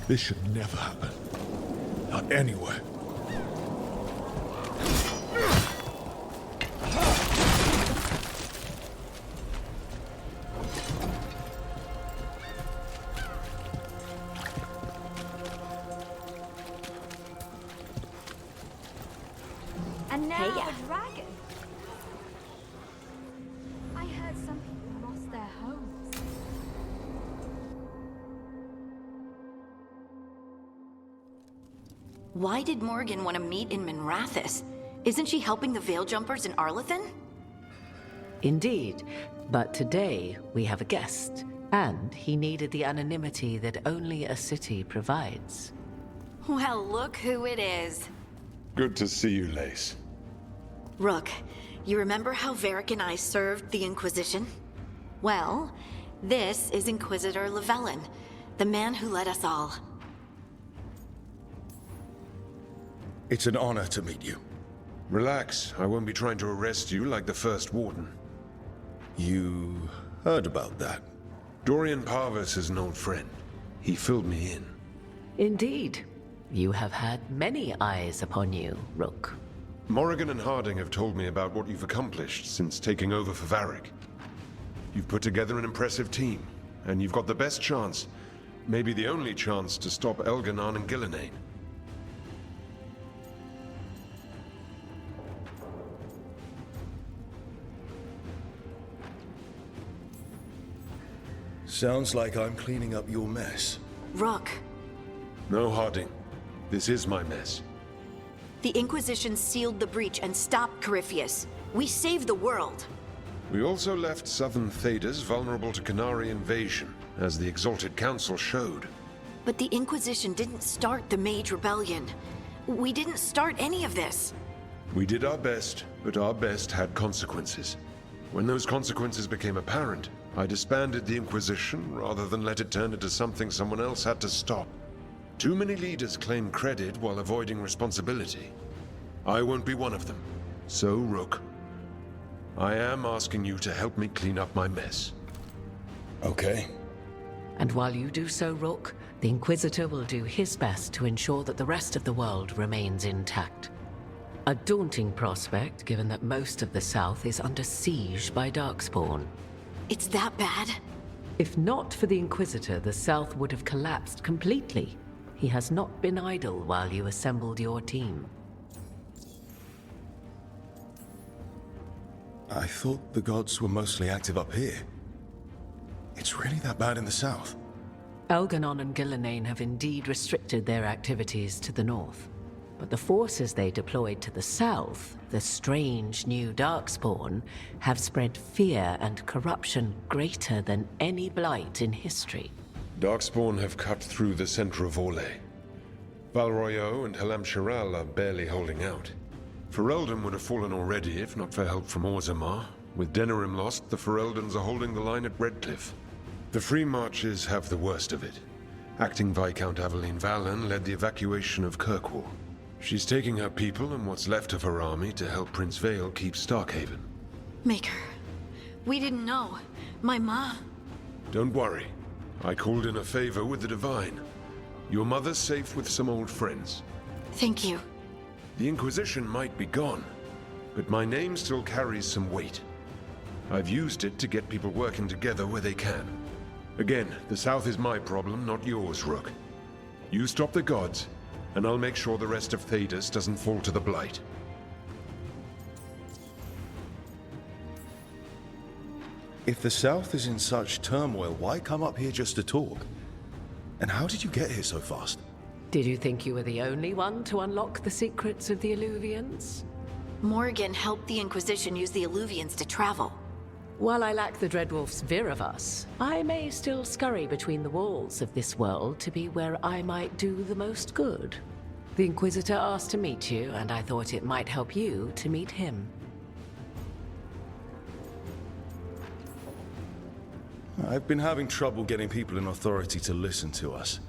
This should never happen. Not anywhere. And now a dragon. I heard some people lost their homes. Why did Morgan want to meet in Minrathous? Isn't she helping the Veil Jumpers in Arlathan? Indeed, but today we have a guest, and he needed the anonymity that only a city provides. Well, look who it is. Good to see you, Lace. Rook, you remember how Varric and I served the Inquisition? Well, this is Inquisitor Llewellyn, the man who led us all. It's an honor to meet you. Relax, I won't be trying to arrest you like the First Warden. You heard about that? Dorian Parvis is an old friend. He filled me in. Indeed. You have had many eyes upon you, Rook. Morrigan and Harding have told me about what you've accomplished since taking over for Varric. You've put together an impressive team, and you've got the best chance, maybe the only chance, to stop Elganon and Gillenane. Sounds like I'm cleaning up your mess. Rook, No, Harding. This is my mess. the Inquisition sealed the breach and stopped Corypheus. We saved the world. We also left southern Thedas vulnerable to Canary invasion, as the Exalted Council showed. But the Inquisition didn't start the Mage Rebellion. We didn't start any of this. We did our best, but our best had consequences. When those consequences became apparent, I disbanded the Inquisition rather than let it turn into something someone else had to stop. Too many leaders claim credit while avoiding responsibility. I won't be one of them. So, Rook, I am asking you to help me clean up my mess. Okay. And while you do so, Rook, the Inquisitor will do his best to ensure that the rest of the world remains intact. A daunting prospect, given that most of the South is under siege by Darkspawn. It's that bad? If not for the Inquisitor, the South would have collapsed completely. He has not been idle while you assembled your team. I thought the gods were mostly active up here. It's really that bad in the south? Elganon and Gillenane have indeed restricted their activities to the north. But the forces they deployed to the south, the strange new Darkspawn, have spread fear and corruption greater than any blight in history. Darkspawn have cut through the center of Orlais. Valroyo and Halam Shiral are barely holding out. Ferelden would have fallen already if not for help from Orzammar. With Denerim lost, the Fereldans are holding the line at Redcliffe. The Free Marches have the worst of it. Acting Viscount Aveline Valen led the evacuation of Kirkwall. She's taking her people and what's left of her army to help Prince Vale keep Starkhaven. Maker, we didn't know. My ma... Don't worry. I called in a favor with the Divine. Your mother's safe with some old friends. Thank you. The Inquisition might be gone, but my name still carries some weight. I've used it to get people working together where they can. Again, the South is my problem, not yours, Rook. You stop the gods, and I'll make sure the rest of Thedas doesn't fall to the Blight. If the south is in such turmoil, why come up here just to talk? And how did you get here so fast? Did you think you were the only one to unlock the secrets of the Illuvians? Morgan helped the Inquisition use the Illuvians to travel. While I lack the Dreadwolf's Viravus, I may still scurry between the walls of this world to be where I might do the most good. The Inquisitor asked to meet you, and I thought it might help you to meet him. I've been having trouble getting people in authority to listen to us.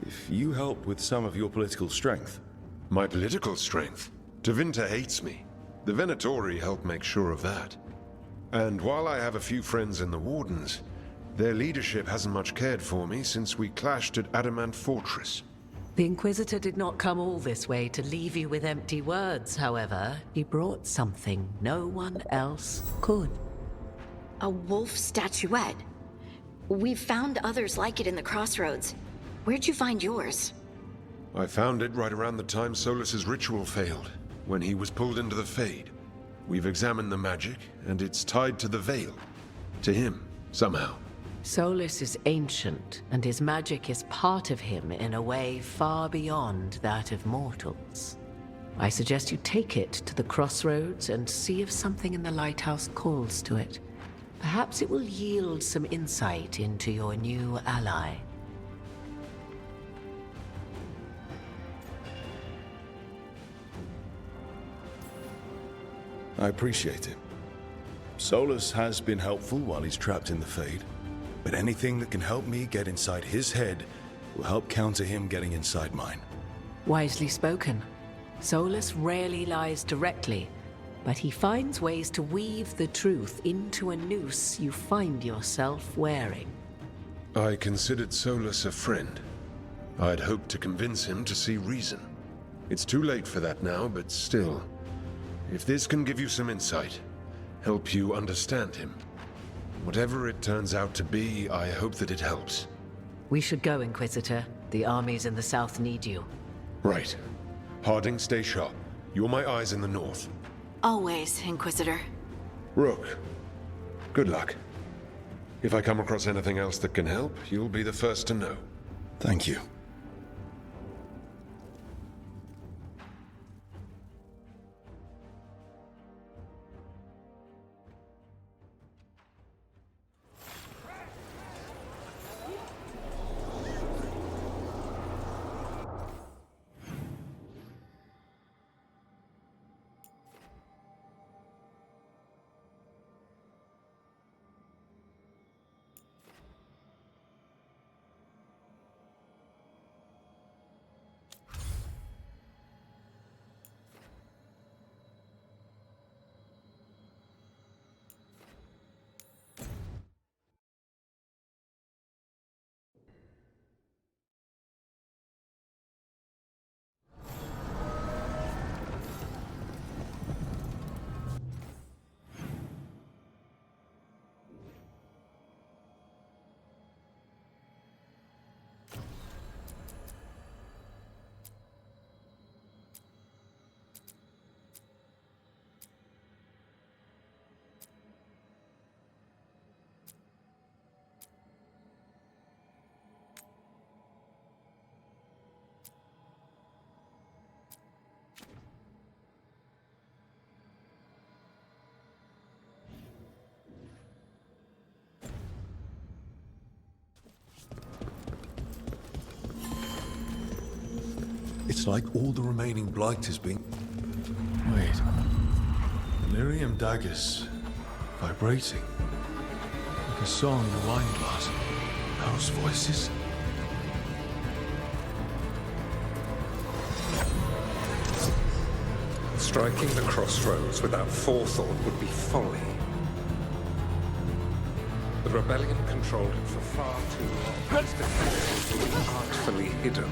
If you help with some of your political strength... My political strength? Tevinter hates me. The Venatori help make sure of that. And while I have a few friends in the Wardens, Their leadership hasn't much cared for me since we clashed at Adamant Fortress. The Inquisitor did not come all this way to leave you with empty words, however. He brought something no one else could. A wolf statuette. We've found others like it in the crossroads. Where'd you find yours? I found it right around the time Solus's ritual failed, when he was pulled into the Fade. We've examined the magic, and it's tied to the Veil. To him, somehow. Solus is ancient, and his magic is part of him in a way far beyond that of mortals. I suggest you take it to the crossroads and see if something in the lighthouse calls to it. Perhaps it will yield some insight into your new ally. I appreciate it. Solus has been helpful while he's trapped in the Fade, but anything that can help me get inside his head will help counter him getting inside mine. Wisely spoken. Solus rarely lies directly, but he finds ways to weave the truth into a noose you find yourself wearing. I considered Solus a friend. I'd hoped to convince him to see reason. It's too late for that now, but still. If this can give you some insight, help you understand him. Whatever it turns out to be, I hope that it helps. We should go, Inquisitor. The armies in the south need you. Right. Harding, stay sharp. You're my eyes in the north. Always, Inquisitor. Rook, good luck. If I come across anything else that can help, you'll be the first to know. Thank you. It's like all the remaining blight has been... Wait. Lyrium daggers. Vibrating. Like a song in a wine glass. Those voices. Striking the crossroads without forethought would be folly. The rebellion controlled it for far too long. Its defenses were artfully hidden.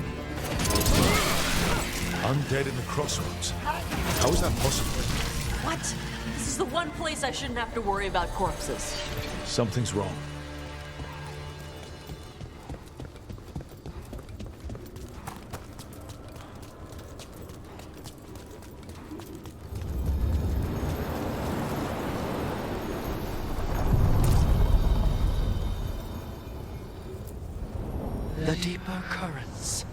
Undead in the crossroads. How is that possible? What? This is the one place I shouldn't have to worry about corpses. Something's wrong. The deeper currents.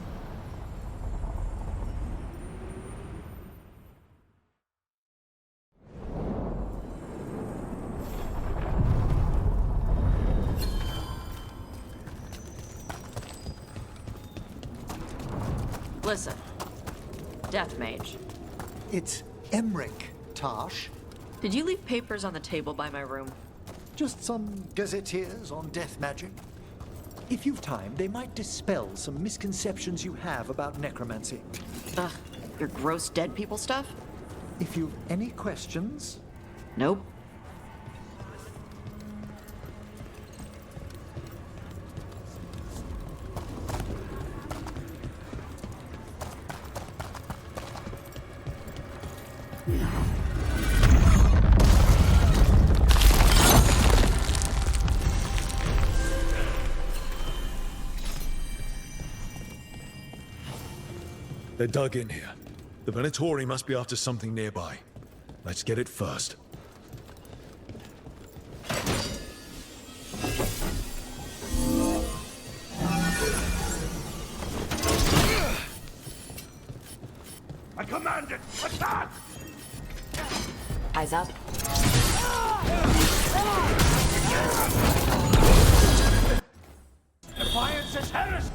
Listen, Death Mage, It's Emric, Tarsh. did you leave papers on the table by my room? Just some gazetteers on death magic. If you've time, they might dispel some misconceptions you have about necromancy. Ugh, your gross dead people stuff? If you've any questions... Nope. They're dug in here. The Venatori must be after something nearby. Let's get it first. I command it! Attack! Eyes up. Defiance is heresy!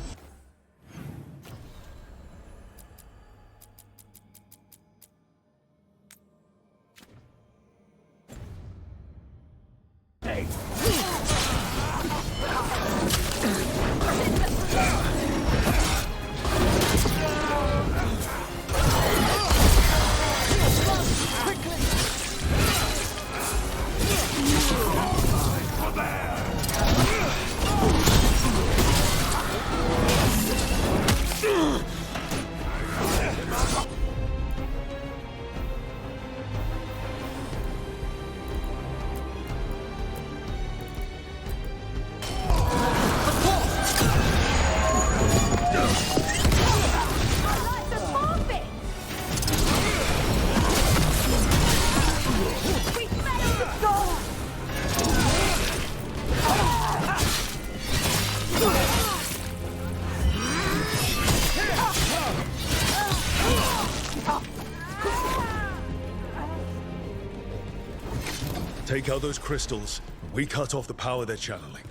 Take out those crystals. We cut off the power they're channeling.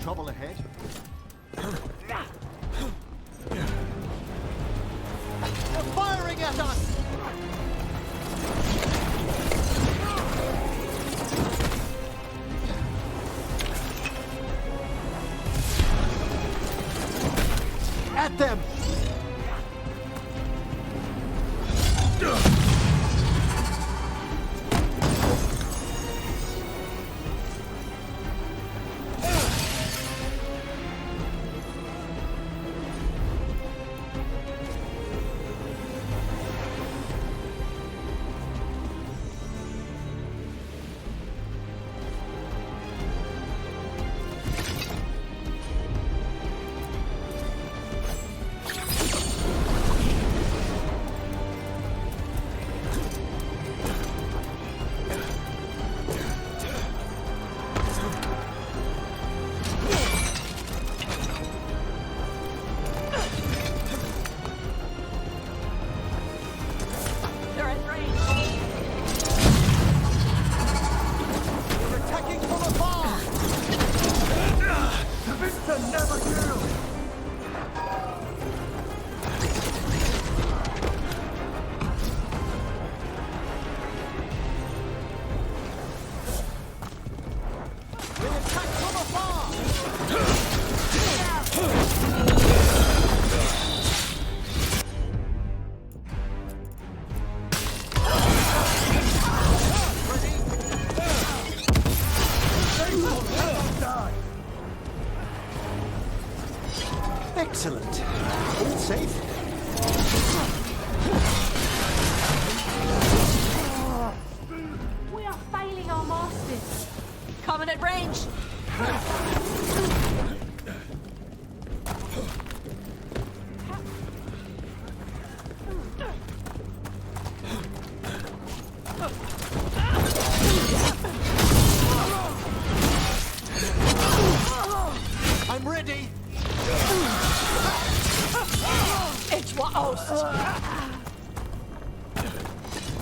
Trouble ahead? They're firing at us! At them! Excellent. All safe? We are failing our masters. Coming at range.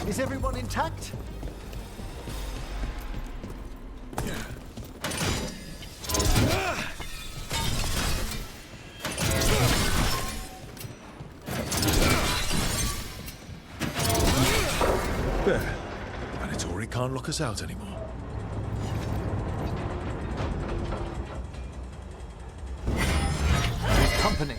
Is everyone intact? There. Manitory can't lock us out anymore. Company.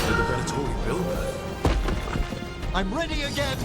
Did the Manitory build that? I'm ready again!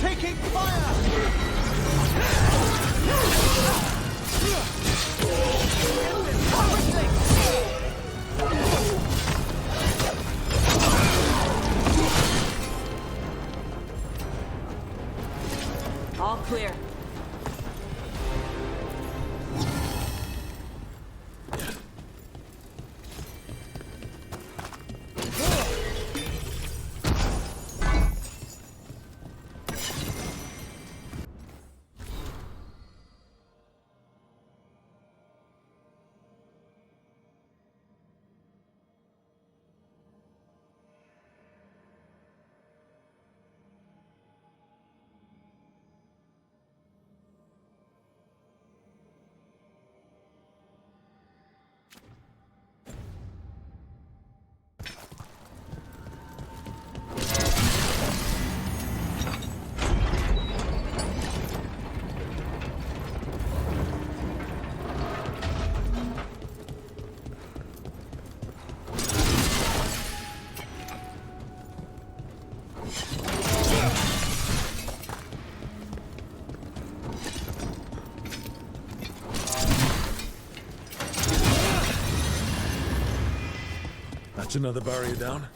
Taking fire! All clear. That's another barrier down.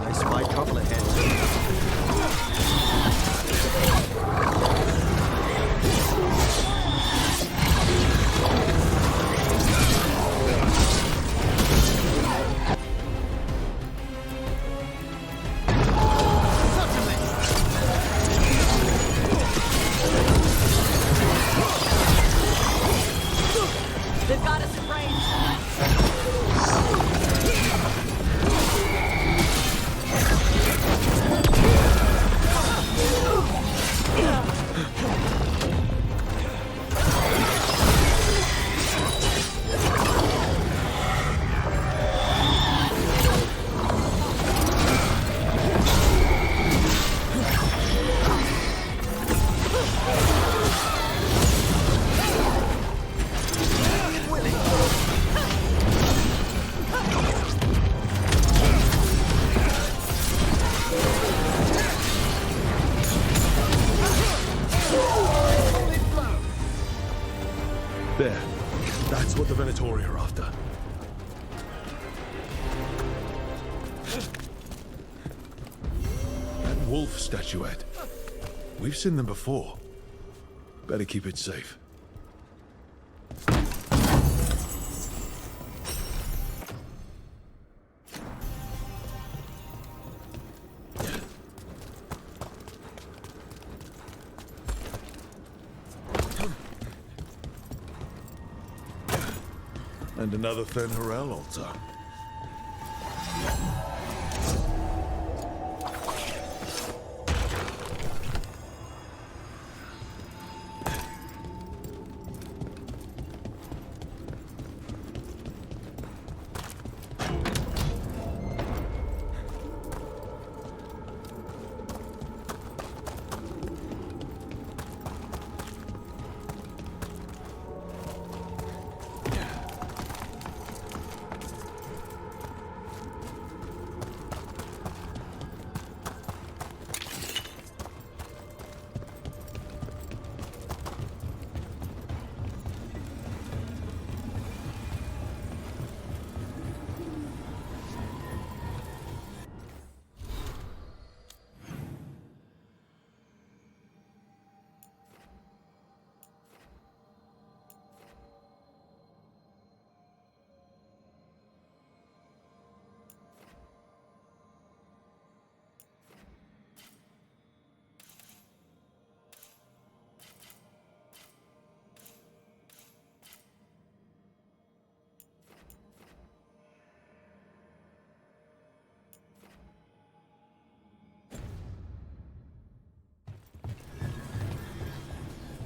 I spy trouble ahead. They've got us in range. There. That's what the Venatori are after. That wolf statuette. We've seen them before. Better keep it safe. And another Fen Harel altar.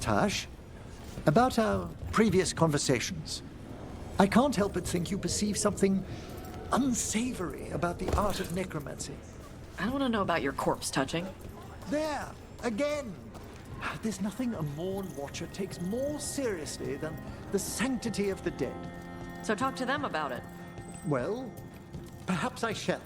Tash, about our previous conversations, I can't help but think you perceive something unsavory about the art of necromancy. I don't want to know about your corpse touching. There, again. There's nothing a Morn Watcher takes more seriously than the sanctity of the dead. So talk to them about it. Well, perhaps I shall.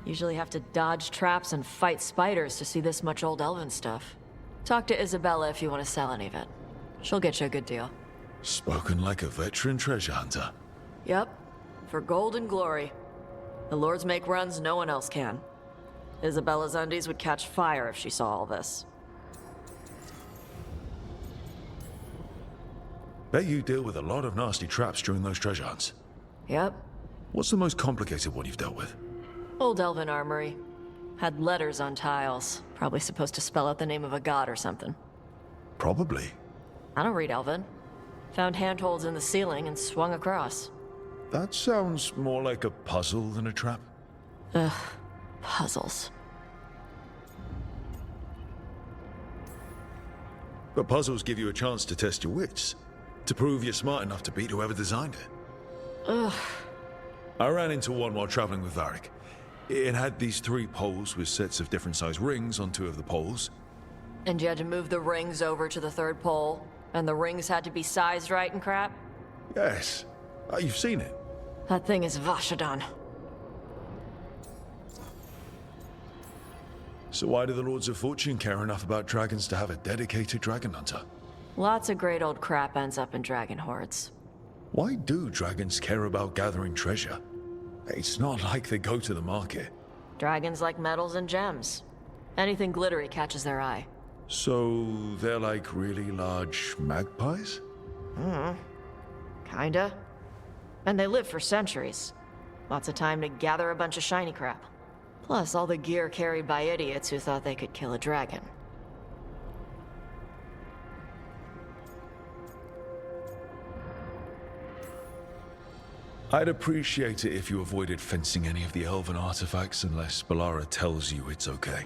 Usually have to dodge traps and fight spiders to see this much old elven stuff. Talk to Isabella if you want to sell any of it. She'll get you a good deal. Spoken like a veteran treasure hunter. Yep. For gold and glory. The lords make runs no one else can. Isabella's undies would catch fire if she saw all this. Bet you deal with a lot of nasty traps during those treasure hunts. Yep. What's the most complicated one you've dealt with? Old elven armory. Had letters on tiles. Probably supposed to spell out the name of a god or something. Probably. I don't read elven. Found handholds in the ceiling and swung across. That sounds more like a puzzle than a trap. Ugh. Puzzles. But puzzles give you a chance to test your wits. To prove you're smart enough to beat whoever designed it. Ugh. I ran into one while traveling with Varric. It had these 3 poles with sets of different sized rings on 2 of the poles. And you had to move the rings over to the 3rd pole, and the rings had to be sized right and crap? Yes. You've seen it. That thing is Vashadan. So why do the Lords of Fortune care enough about dragons to have a dedicated dragon hunter? Lots of great old crap ends up in dragon hordes. Why do dragons care about gathering treasure? It's not like they go to the market. Dragons like metals and gems. Anything glittery catches their eye. So they're like really large magpies? Kinda. And they live for centuries. Lots of time to gather a bunch of shiny crap. Plus all the gear carried by idiots who thought they could kill a dragon. I'd appreciate it if you avoided fencing any of the elven artifacts unless Balara tells you it's okay.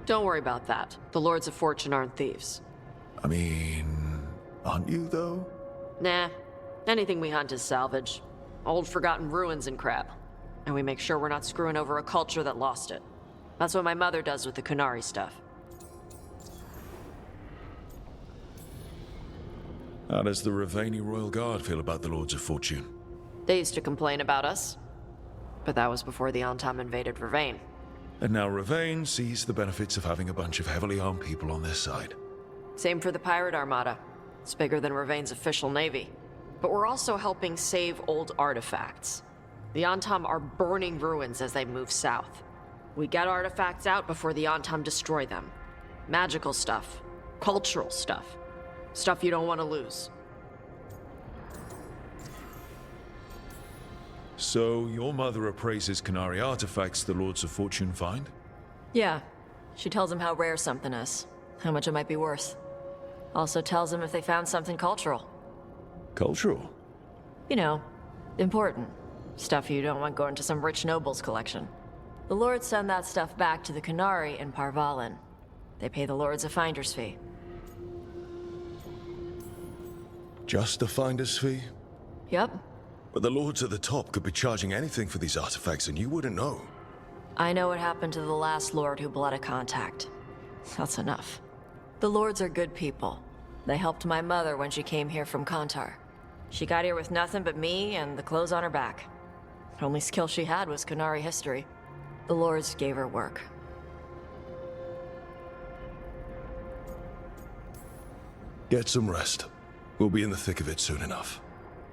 Don't worry about that. The Lords of Fortune aren't thieves. I mean, aren't you though? Nah. Anything we hunt is salvage. Old forgotten ruins and crap. And we make sure we're not screwing over a culture that lost it. That's what my mother does with the Kunari stuff. How does the Ravani Royal Guard feel about the Lords of Fortune? They used to complain about us. But that was before the Antam invaded Ravane. And now Ravane sees the benefits of having a bunch of heavily armed people on their side. Same for the Pirate Armada. It's bigger than Ravane's official navy. But we're also helping save old artifacts. The Antam are burning ruins as they move south. We get artifacts out before the Antam destroy them. Magical stuff. Cultural stuff. Stuff you don't want to lose. So, your mother appraises Kunari artifacts the Lords of Fortune find? Yeah. She tells them how rare something is. How much it might be worth. Also tells them if they found something cultural. Cultural? You know, important. Stuff you don't want going to some rich noble's collection. The Lords send that stuff back to the Kunari in Parvalin. They pay the Lords a finder's fee. Just a finder's fee? Yep. But the Lords at the top could be charging anything for these artifacts and you wouldn't know. I know what happened to the last Lord who bled a contact. That's enough. The Lords are good people. They helped my mother when she came here from Kantar. She got here with nothing but me and the clothes on her back. The only skill she had was Kunari history. The Lords gave her work. Get some rest. We'll be in the thick of it soon enough.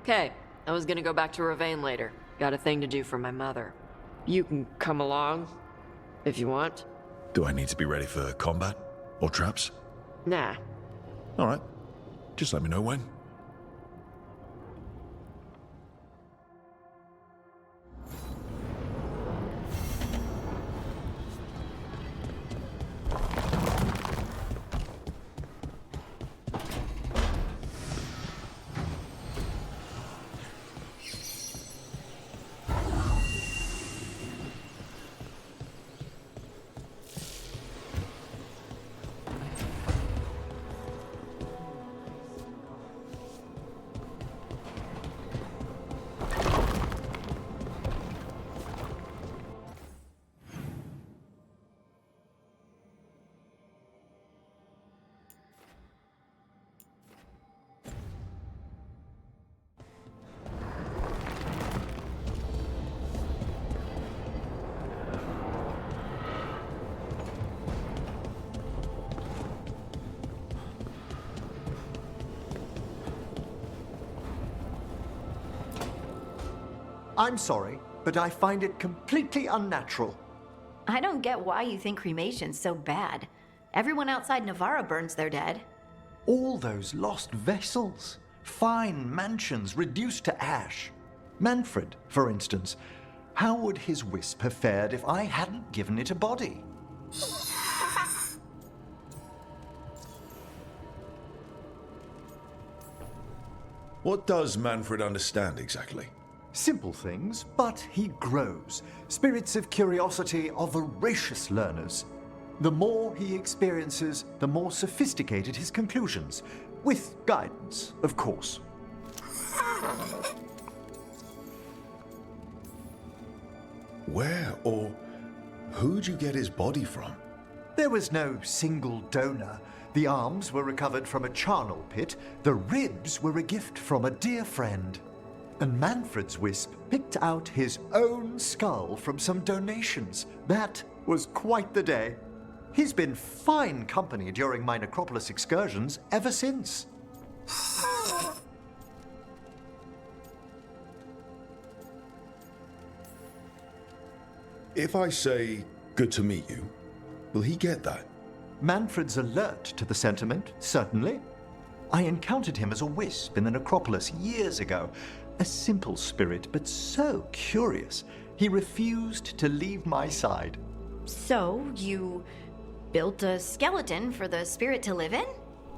Okay, I was gonna go back to Ravane later. Got a thing to do for my mother. You can come along, if you want. Do I need to be ready for combat? Or traps? Nah. Alright. Just let me know when. I'm sorry, but I find it completely unnatural. I don't get why you think cremation's so bad. Everyone outside Navarra burns their dead. All those lost vessels, fine mansions reduced to ash. Manfred, for instance, how would his wisp have fared if I hadn't given it a body? What does Manfred understand exactly? Simple things, but he grows. Spirits of curiosity are voracious learners. The more he experiences, the more sophisticated his conclusions. With guidance, of course. Where or who'd you get his body from? There was no single donor. The arms were recovered from a charnel pit. The ribs were a gift from a dear friend. And Manfred's wisp picked out his own skull from some donations. That was quite the day. He's been fine company during my necropolis excursions ever since. If I say, good to meet you, will he get that? Manfred's alert to the sentiment, certainly. I encountered him as a wisp in the necropolis years ago. A simple spirit, but so curious. He refused to leave my side. So, you built a skeleton for the spirit to live in?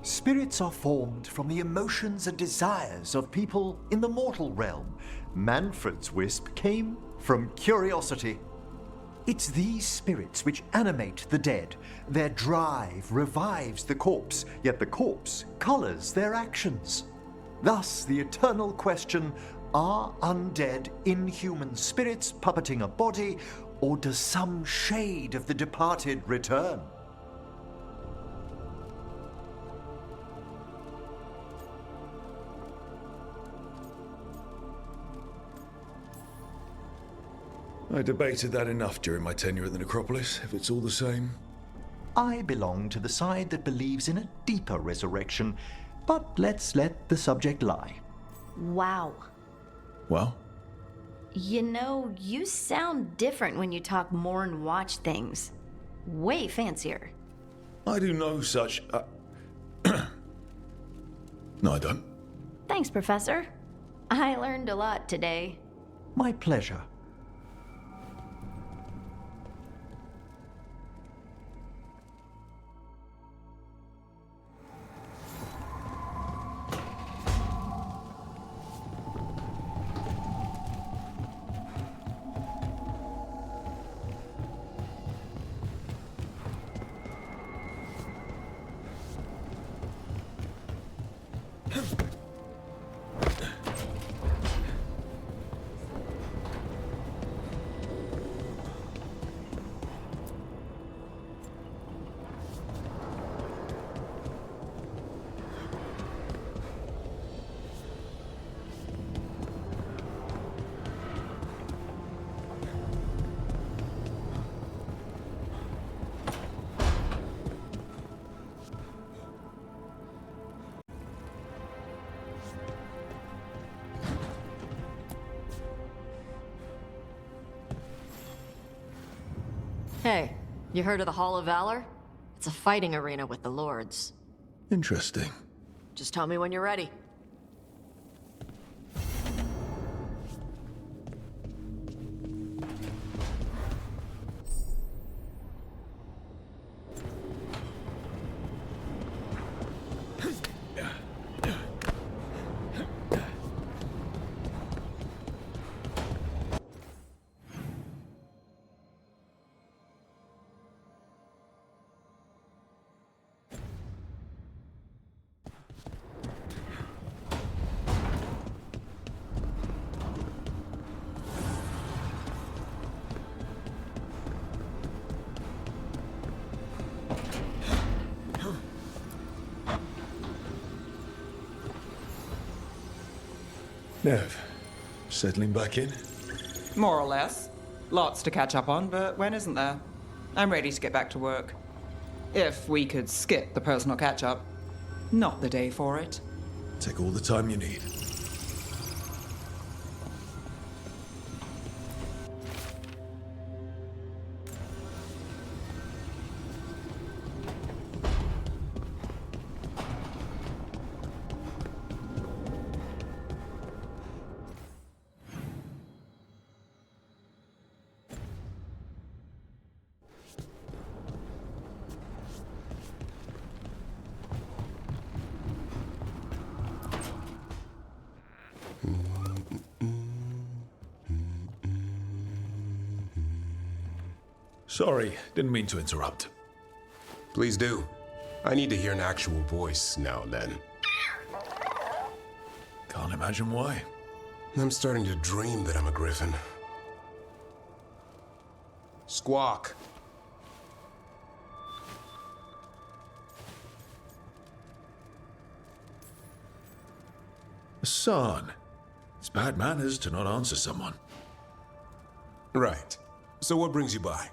Spirits are formed from the emotions and desires of people in the mortal realm. Manfred's wisp came from curiosity. It's these spirits which animate the dead. Their drive revives the corpse, yet the corpse colors their actions. Thus, the eternal question, are undead inhuman spirits puppeting a body, or does some shade of the departed return? I debated that enough during my tenure at the necropolis, if it's all the same. I belong to the side that believes in a deeper resurrection, but let's let the subject lie. Wow. Well? You know, you sound different when you talk more and watch things. Way fancier. I do no such... No, I don't. Thanks, Professor. I learned a lot today. My pleasure. Hey, you heard of the Hall of Valor? It's a fighting arena with the lords. Interesting. Just tell me when you're ready. Nev, settling back in? More or less. Lots to catch up on, but when isn't there? I'm ready to get back to work. If we could skip the personal catch-up. Not the day for it. Take all the time you need. Sorry, didn't mean to interrupt. Please do. I need to hear an actual voice now and then. Can't imagine why. I'm starting to dream that I'm a griffin. Squawk. Son, it's bad manners to not answer someone. Right. So what brings you by?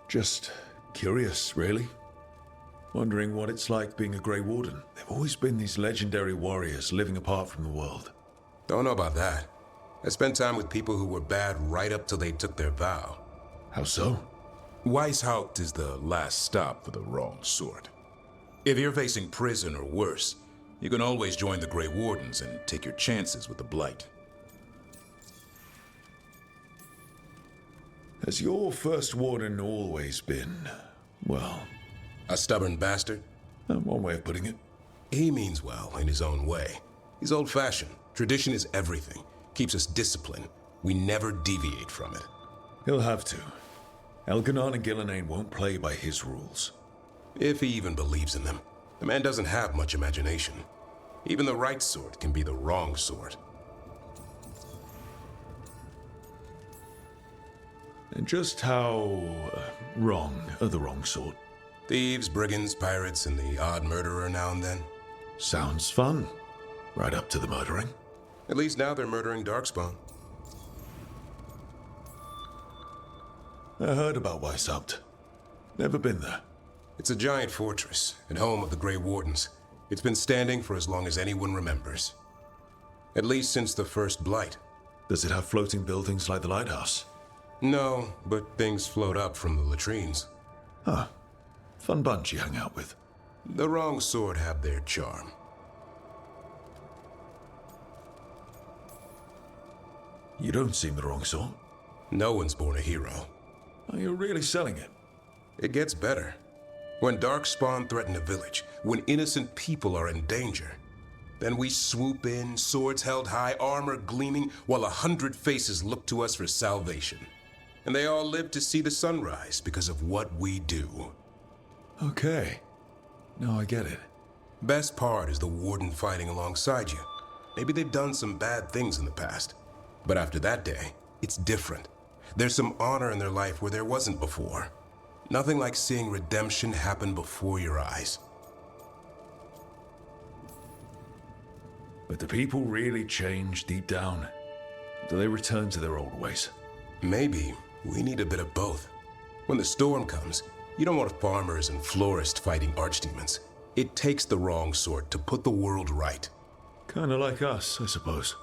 Just curious, really. Wondering what it's like being a Grey Warden. They've always been these legendary warriors living apart from the world. Don't know about that. I spent time with people who were bad right up till they took their vow. How so? Weishaupt is the last stop for the wrong sort. If you're facing prison or worse, you can always join the Grey Wardens and take your chances with the Blight. Has your first warden always been, well... A stubborn bastard? One way of putting it. He means well in his own way. He's old-fashioned. Tradition is everything. Keeps us disciplined. We never deviate from it. He'll have to. Elganon and Gillenane won't play by his rules. If he even believes in them. The man doesn't have much imagination. Even the right sort can be the wrong sort. And just how wrong are the wrong sort? Thieves, brigands, pirates, and the odd murderer now and then. Sounds fun. Right up to the murdering. At least now they're murdering Darkspawn. I heard about Weishaupt. Never been there. It's a giant fortress and home of the Grey Wardens. It's been standing for as long as anyone remembers. At least since the first Blight. Does it have floating buildings like the lighthouse? No, but things float up from the latrines. Huh. Fun bunch you hang out with. The wrong sort have their charm. You don't seem the wrong sort. No one's born a hero. Are you really selling it? It gets better. When Darkspawn threaten a village, when innocent people are in danger, then we swoop in, swords held high, armor gleaming, while 100 faces look to us for salvation. And they all live to see the sunrise because of what we do. Okay. Now I get it. Best part is the Warden fighting alongside you. Maybe they've done some bad things in the past. But after that day, it's different. There's some honor in their life where there wasn't before. Nothing like seeing redemption happen before your eyes. But do people really change deep down? Do they return to their old ways? Maybe we need a bit of both. When the storm comes, you don't want farmers and florists fighting archdemons. It takes the wrong sort to put the world right. Kinda like us, I suppose.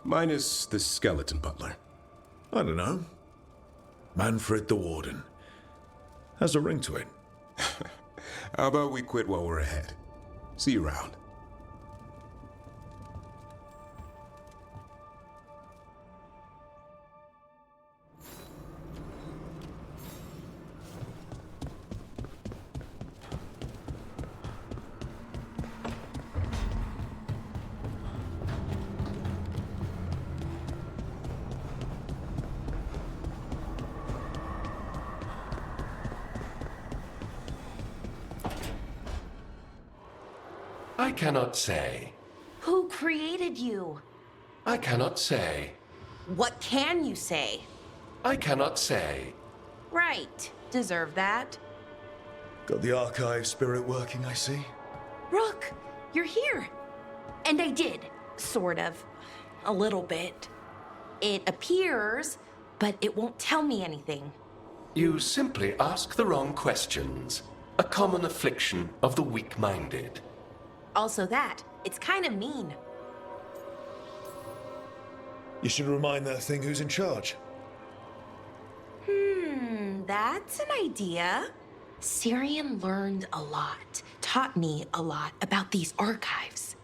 Minus the skeleton butler. I don't know. Manfred the Warden. Has a ring to it. How about we quit while we're ahead? See you around. I cannot say. Who created you? I cannot say. What can you say? I cannot say. Right. Deserve that. Got the archive spirit working, I see. Rook, you're here. And I did. Sort of. A little bit. It appears, but it won't tell me anything. You simply ask the wrong questions. A common affliction of the weak-minded. Also that. It's kind of mean. You should remind that thing who's in charge. That's an idea. Syrian learned a lot, taught me a lot about these archives.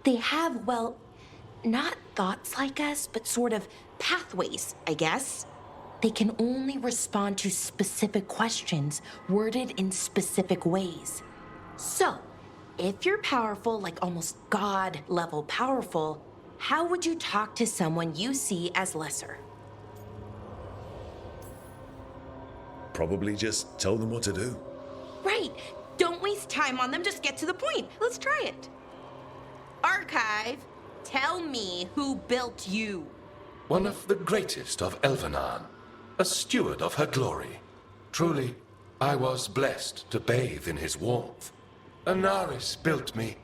They have, well, not thoughts like us, but sort of pathways, I guess. They can only respond to specific questions worded in specific ways. So, if you're powerful, like almost God-level powerful, how would you talk to someone you see as lesser? probably just tell them what to do. Right. Don't waste time on them. Just get to the point. Let's try it. Archive, tell me who built you. One of the greatest of Elvenan, a steward of her glory. Truly, I was blessed to bathe in his warmth. Anaris built me,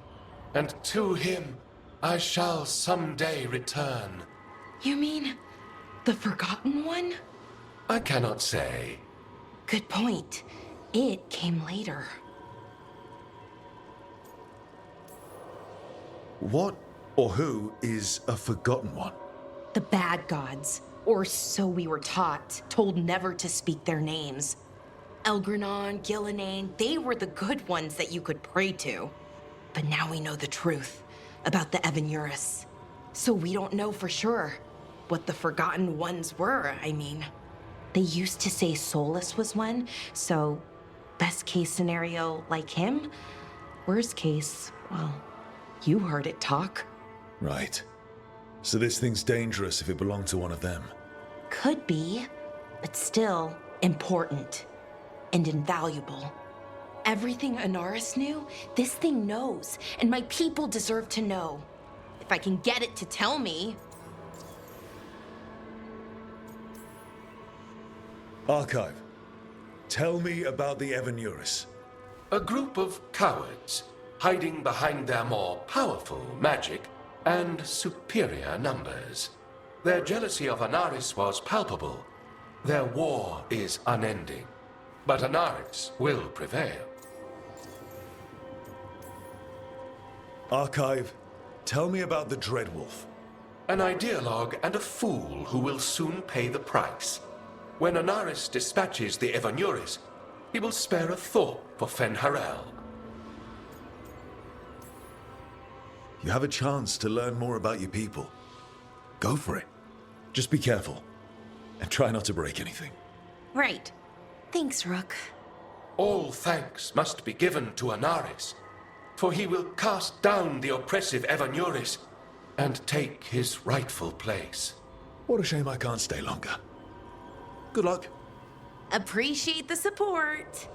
and to him I shall someday return. You mean the Forgotten One? I cannot say. Good point. It came later. What or who is a Forgotten One? The bad gods, or so we were taught, told never to speak their names. Elgranon, Gillenane, they were the good ones that you could pray to. But now we know the truth about the Evanuris. So we don't know for sure what the Forgotten Ones were, I mean. They used to say Solus was one, so best case scenario like him. Worst case, well, you heard it talk. Right. So this thing's dangerous if it belonged to one of them. Could be, but still important and invaluable. Everything Anaris knew, this thing knows, and my people deserve to know. If I can get it to tell me. Archive, tell me about the Evanuris. A group of cowards hiding behind their more powerful magic and superior numbers. Their jealousy of Anaris was palpable. Their war is unending. But Anaris will prevail. Archive, tell me about the Dreadwolf. An ideologue and a fool who will soon pay the price. When Anaris dispatches the Evanuris, he will spare a thought for Fen'Harel. You have a chance to learn more about your people. Go for it. Just be careful. And try not to break anything. Right. Thanks, Rook. All thanks must be given to Anaris, for he will cast down the oppressive Evanuris and take his rightful place. What a shame I can't stay longer. Good luck. Appreciate the support.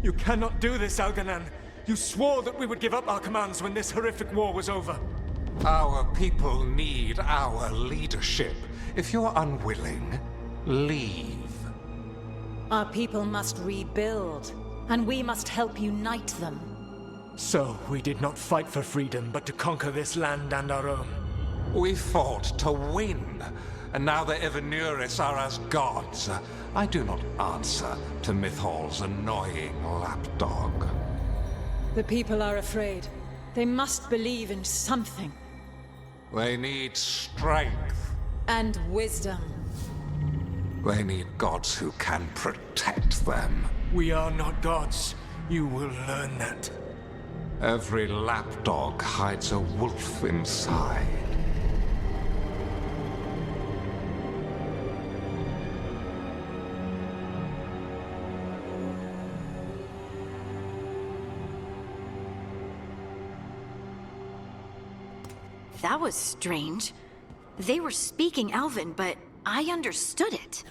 You cannot do this, Algernon. You swore that we would give up our commands when this horrific war was over. Our people need our leadership. If you're unwilling, leave. Our people must rebuild, and we must help unite them. So, we did not fight for freedom, but to conquer this land and our own. We fought to win, and now the Evenuris are as gods. I do not answer to Mythal's annoying lapdog. The people are afraid. They must believe in something. They need strength. And wisdom. They need gods who can protect them. We are not gods. You will learn that. Every lapdog hides a wolf inside. That was strange. They were speaking Elven, but I understood it.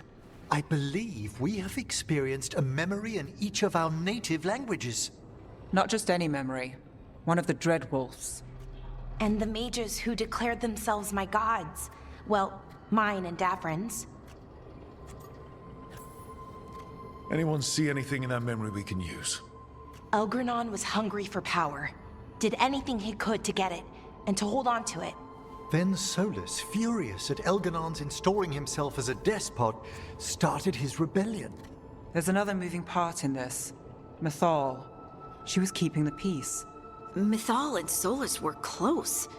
I believe we have experienced a memory in each of our native languages. Not just any memory. One of the Dreadwolves. And the mages who declared themselves my gods. Well, mine and Davrin's. Anyone see anything in that memory we can use? Elgranon was hungry for power. Did anything he could to get it, and to hold on to it. Then Solus, furious at Elganon's installing himself as a despot, started his rebellion. There's another moving part in this. Mythal. She was keeping the peace. Mythal and Solus were close.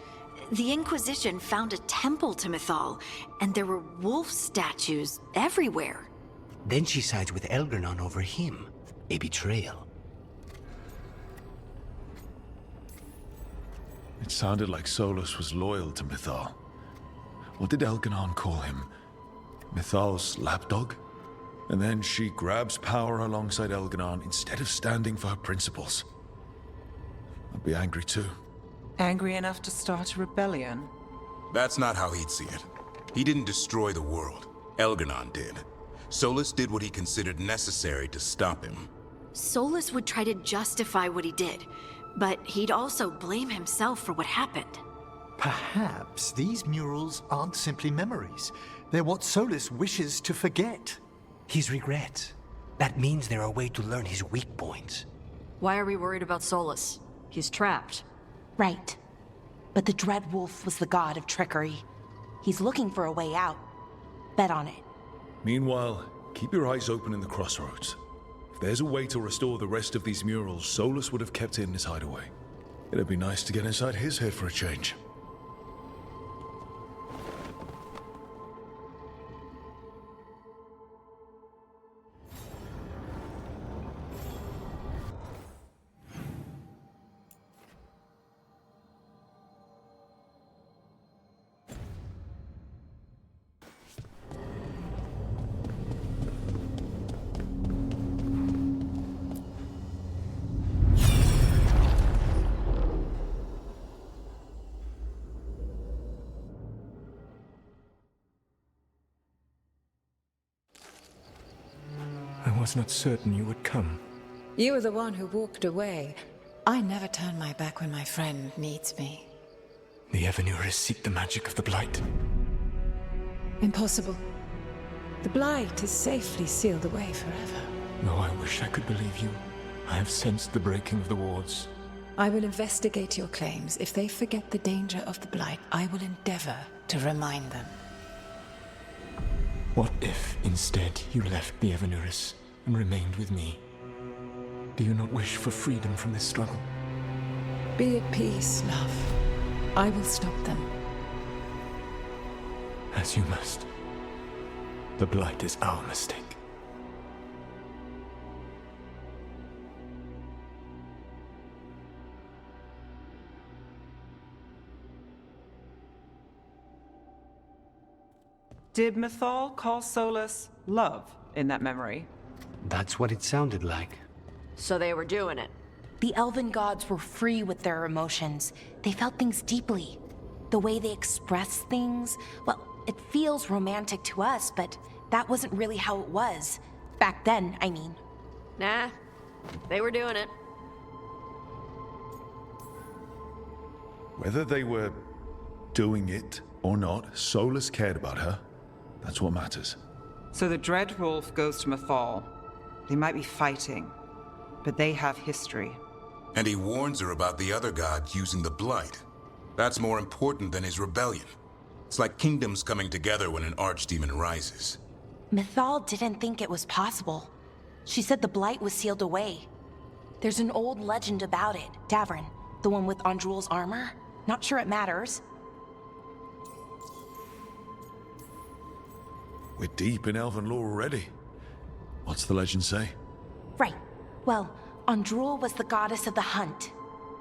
The Inquisition found a temple to Mythal, and there were wolf statues everywhere. Then she sides with Elgranon over him. A betrayal. It sounded like Solus was loyal to Mythal. What did Elganon call him? Mythal's lapdog? And then she grabs power alongside Elganon instead of standing for her principles. I'd be angry too. Angry enough to start a rebellion? That's not how he'd see it. He didn't destroy the world. Elganon did. Solus did what he considered necessary to stop him. Solus would try to justify what he did, but he'd also blame himself for what happened. Perhaps these murals aren't simply memories. They're what Solus wishes to forget. His regrets. That means they're a way to learn his weak points. Why are we worried about Solus? He's trapped. Right. But the Dreadwolf was the god of trickery. He's looking for a way out. Bet on it. Meanwhile, keep your eyes open in the crossroads. If there's a way to restore the rest of these murals, Solus would have kept it in his hideaway. It'd be nice to get inside his head for a change. I was not certain you would come. You were the one who walked away. I never turn my back when my friend needs me. The Evenuris seek the magic of the Blight. Impossible. The Blight is safely sealed away forever. Though I wish I could believe you. I have sensed the breaking of the wards. I will investigate your claims. If they forget the danger of the Blight, I will endeavor to remind them. What if, instead, you left the Evenuris and remained with me? Do you not wish for freedom from this struggle? Be at peace, love. I will stop them. As you must. The Blight is our mistake. Did Mythal call Solus love in that memory? That's what it sounded like. So they were doing it. The elven gods were free with their emotions. They felt things deeply. The way they expressed things, well, it feels romantic to us, but that wasn't really how it was. Back then, I mean. Nah, They were doing it. Whether they were doing it or not, Solus cared about her. That's what matters. So the Dread Wolf goes to Mythal. They might be fighting, but they have history. And he warns her about the other gods using the Blight. That's more important than his rebellion. It's like kingdoms coming together when an archdemon rises. Mythal didn't think it was possible. She said the Blight was sealed away. There's an old legend about it. Davrin, the one with Andrul's armor. Not sure it matters. We're deep in elven lore already. What's the legend say? Right. Well, Andrul was the goddess of the hunt.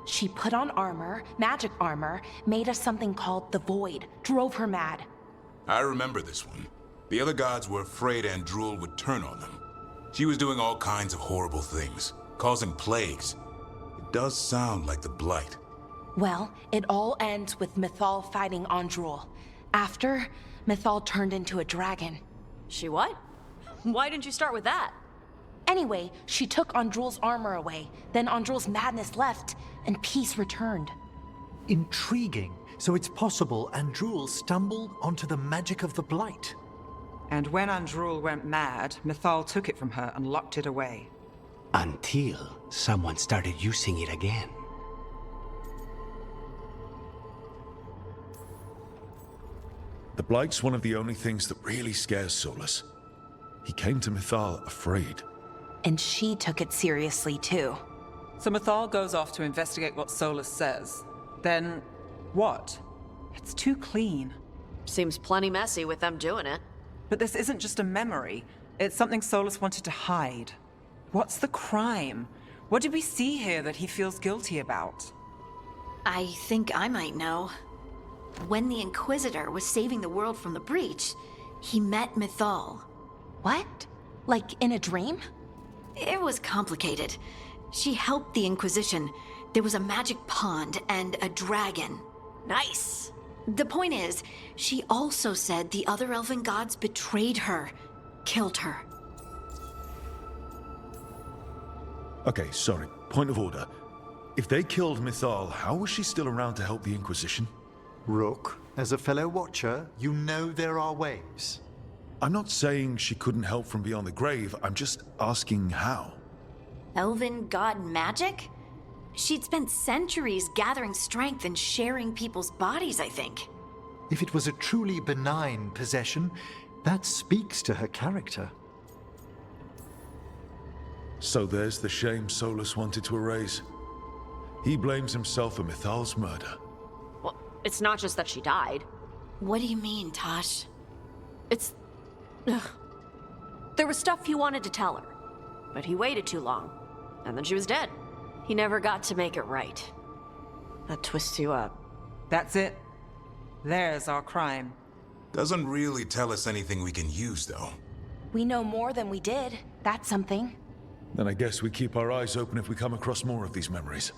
She put on armor, magic armor, made us something called the Void, drove her mad. I remember this one. The other gods were afraid Andrul would turn on them. She was doing all kinds of horrible things, causing plagues. It does sound like the Blight. Well, it all ends with Mythal fighting Andrul. After, Mythal turned into a dragon. She what? Why didn't you start with that? Anyway, she took Andrul's armor away. Then Andrul's madness left, and peace returned. Intriguing. So it's possible Andrul stumbled onto the magic of the Blight. And when Andrul went mad, Mythal took it from her and locked it away. Until someone started using it again. The Blight's one of the only things that really scares Solus. He came to Mythal afraid. And she took it seriously, too. So Mythal goes off to investigate what Solus says. Then, what? It's too clean. Seems plenty messy with them doing it. But this isn't just a memory. It's something Solus wanted to hide. What's the crime? What did we see here that he feels guilty about? I think I might know. When the Inquisitor was saving the world from the breach, he met Mythal. What? Like in a dream? It was complicated. She helped the Inquisition. There was a magic pond and a dragon. Nice. The point is, she also said the other elven gods betrayed her, killed her. Okay, sorry. Point of order. If they killed Mythal, how was she still around to help the Inquisition? Rook, as a fellow Watcher, you know there are ways. I'm not saying she couldn't help from beyond the grave, I'm just asking how. Elven god magic? She'd spent centuries gathering strength and sharing people's bodies, I think. If it was a truly benign possession, that speaks to her character. So there's the shame Solus wanted to erase. He blames himself for Mythal's murder. Well, it's not just that she died. What do you mean, Tosh? It's... Ugh. There was stuff he wanted to tell her, but he waited too long, and then she was dead. He never got to make it right. That twists you up. That's it. There's our crime. Doesn't really tell us anything we can use, though. We know more than we did. That's something. Then I guess we keep our eyes open if we come across more of these memories.